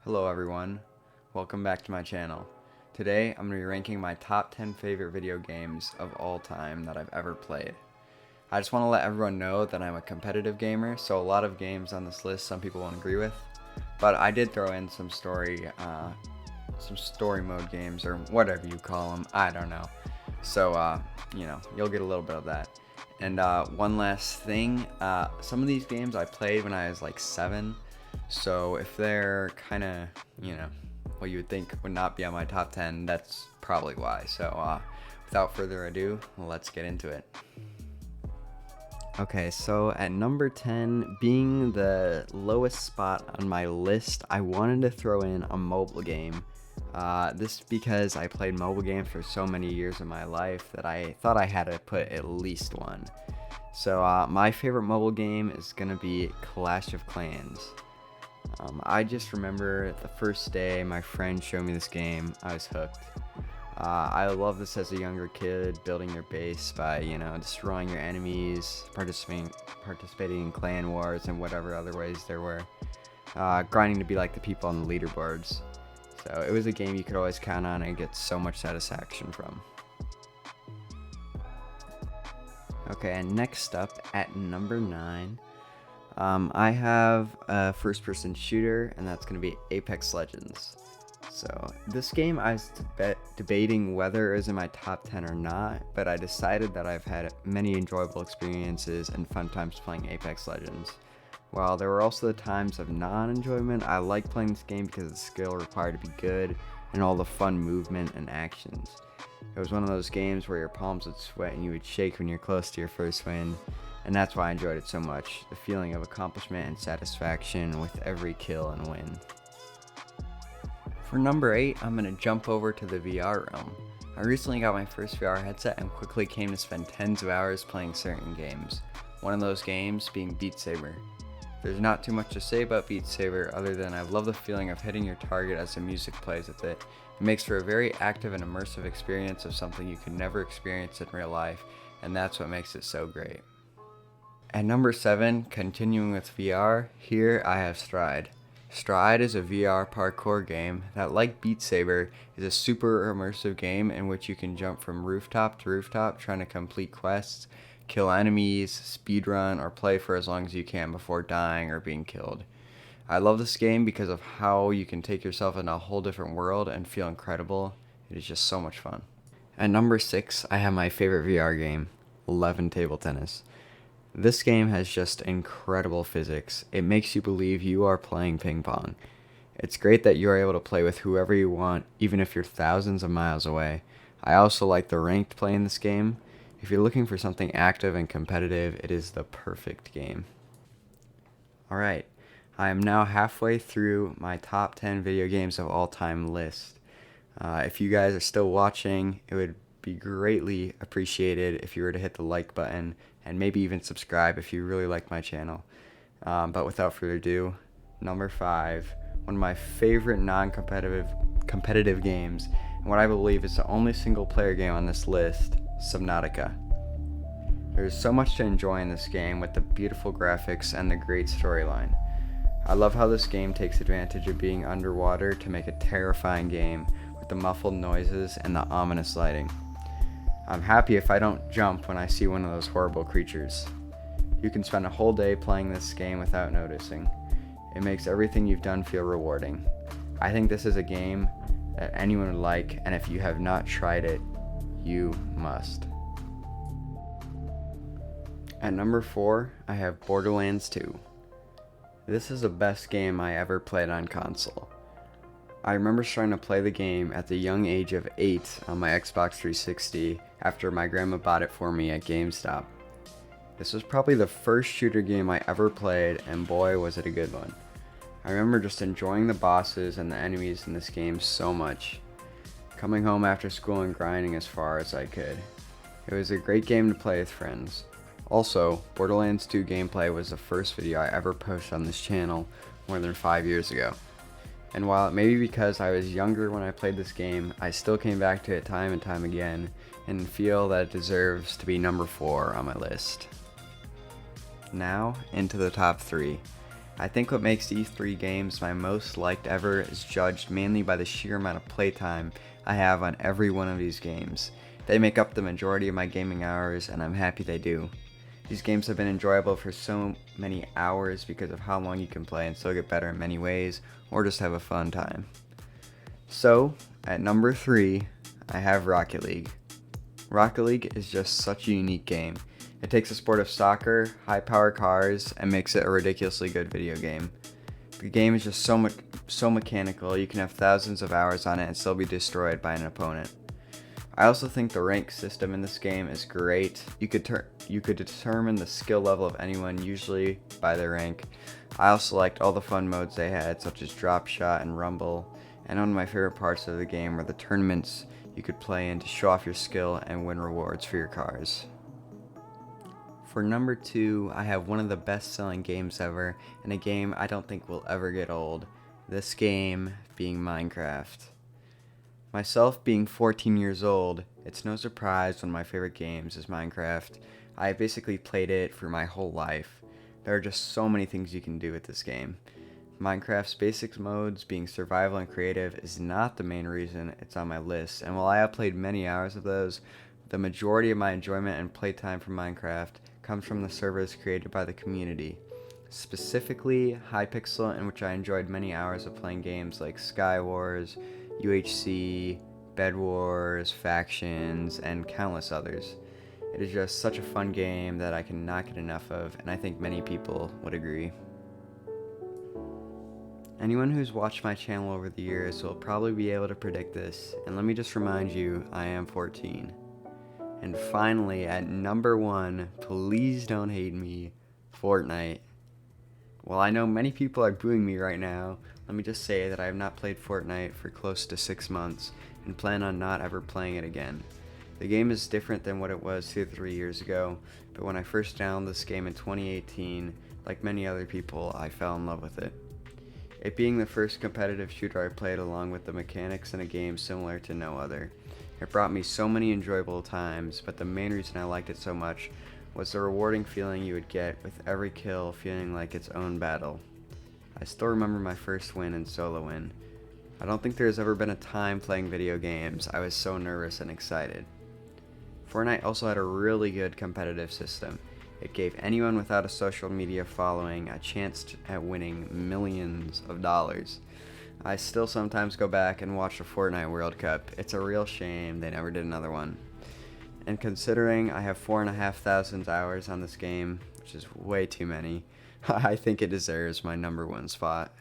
Hello everyone, welcome back to my channel. Today I'm going to be ranking my top 10 favorite video games of all time that I've ever played. I just want to let everyone know that I'm a competitive gamer, so a lot of games on this list some people won't agree with, but I did throw in some story mode games, or whatever you call them, I don't know. So, you'll get a little bit of that. And one last thing, some of these games I played when I was like 7, so if they're kind of, what you would think would not be on my top 10, that's probably why. So without further ado, let's get into it. Okay, so at number 10, being the lowest spot on my list, I wanted to throw in a mobile game. This because I played mobile games for so many years of my life that I thought I had to put at least one. So my favorite mobile game is going to be Clash of Clans. I just remember the first day my friend showed me this game, I was hooked. I love this as a younger kid, building your base by, destroying your enemies, participating in clan wars and whatever other ways there were, grinding to be like the people on the leaderboards. So it was a game you could always count on and get so much satisfaction from. Okay, and next up at number 9, I have a first-person shooter, and that's going to be Apex Legends. So this game I was debating whether it was in my top 10 or not, but I decided that I've had many enjoyable experiences and fun times playing Apex Legends. While there were also the times of non-enjoyment, I like playing this game because of the skill required to be good and all the fun movement and actions. It was one of those games where your palms would sweat and you would shake when you're close to your first win, and that's why I enjoyed it so much, the feeling of accomplishment and satisfaction with every kill and win. For number 8, I'm going to jump over to the VR realm. I recently got my first VR headset and quickly came to spend tens of hours playing certain games. One of those games being Beat Saber. There's not too much to say about Beat Saber other than I love the feeling of hitting your target as the music plays with it. It makes for a very active and immersive experience of something you can never experience in real life, and that's what makes it so great. At number 7, continuing with VR, here I have Stride. Stride is a VR parkour game that, like Beat Saber, is a super immersive game in which you can jump from rooftop to rooftop trying to complete quests, kill enemies, speedrun, or play for as long as you can before dying or being killed. I love this game because of how you can take yourself in a whole different world and feel incredible. It is just so much fun. At number 6, I have my favorite VR game, 11 Table Tennis. This game has just incredible physics. It makes you believe you are playing ping pong. It's great that you are able to play with whoever you want, even if you're thousands of miles away. I also like the ranked play in this game. If you're looking for something active and competitive, it is the perfect game. Alright, I am now halfway through my top 10 video games of all time list. If you guys are still watching, it would be greatly appreciated if you were to hit the like button and maybe even subscribe if you really like my channel. But without further ado, number 5, one of my favorite competitive games, and what I believe is the only single player game on this list, Subnautica. There's so much to enjoy in this game with the beautiful graphics and the great storyline. I love how this game takes advantage of being underwater to make a terrifying game with the muffled noises and the ominous lighting. I'm happy if I don't jump when I see one of those horrible creatures. You can spend a whole day playing this game without noticing. It makes everything you've done feel rewarding. I think this is a game that anyone would like, and if you have not tried it, you must. At number 4, I have Borderlands 2. This is the best game I ever played on console. I remember starting to play the game at the young age of 8 on my Xbox 360 after my grandma bought it for me at GameStop. This was probably the first shooter game I ever played, and boy was it a good one. I remember just enjoying the bosses and the enemies in this game so much. Coming home after school and grinding as far as I could. It was a great game to play with friends. Also, Borderlands 2 gameplay was the first video I ever posted on this channel more than 5 years ago. And while it may be because I was younger when I played this game, I still came back to it time and time again and feel that it deserves to be number 4 on my list. Now, into the top 3. I think what makes these 3 games my most liked ever is judged mainly by the sheer amount of playtime I have on every one of these games. They make up the majority of my gaming hours, and I'm happy they do. These games have been enjoyable for so many hours because of how long you can play and still get better in many ways, or just have a fun time. So, at number 3, I have Rocket League. Rocket League is just such a unique game. It takes the sport of soccer, high-powered cars, and makes it a ridiculously good video game. The game is just so mechanical, you can have thousands of hours on it and still be destroyed by an opponent. I also think the rank system in this game is great. You could determine the skill level of anyone, usually by their rank. I also liked all the fun modes they had, such as Drop Shot and Rumble. And one of my favorite parts of the game were the tournaments you could play in to show off your skill and win rewards for your cars. For number 2, I have one of the best-selling games ever, and a game I don't think will ever get old. This game being Minecraft. Myself being 14 years old, it's no surprise one of my favorite games is Minecraft. I have basically played it for my whole life. There are just so many things you can do with this game. Minecraft's basic modes being survival and creative is not the main reason it's on my list, and while I have played many hours of those, the majority of my enjoyment and playtime from Minecraft comes from the servers created by the community. Specifically, Hypixel, in which I enjoyed many hours of playing games like Sky Wars, UHC, Bed Wars, Factions, and countless others. It is just such a fun game that I cannot get enough of, and I think many people would agree. Anyone who's watched my channel over the years will probably be able to predict this, and let me just remind you, I am 14. And finally, at number 1, please don't hate me, Fortnite. While I know many people are booing me right now, let me just say that I have not played Fortnite for close to 6 months and plan on not ever playing it again. The game is different than what it was 2 to 3 years ago, but when I first downloaded this game in 2018, like many other people, I fell in love with it. It being the first competitive shooter I played along with the mechanics in a game similar to no other. It brought me so many enjoyable times, but the main reason I liked it so much was the rewarding feeling you would get with every kill feeling like its own battle. I still remember my first win and solo win. I don't think there's ever been a time playing video games I was so nervous and excited. Fortnite also had a really good competitive system. It gave anyone without a social media following a chance at winning millions of dollars. I still sometimes go back and watch the Fortnite World Cup. It's a real shame they never did another one. And considering I have 4,500 hours on this game, which is way too many, I think it deserves my number 1 spot.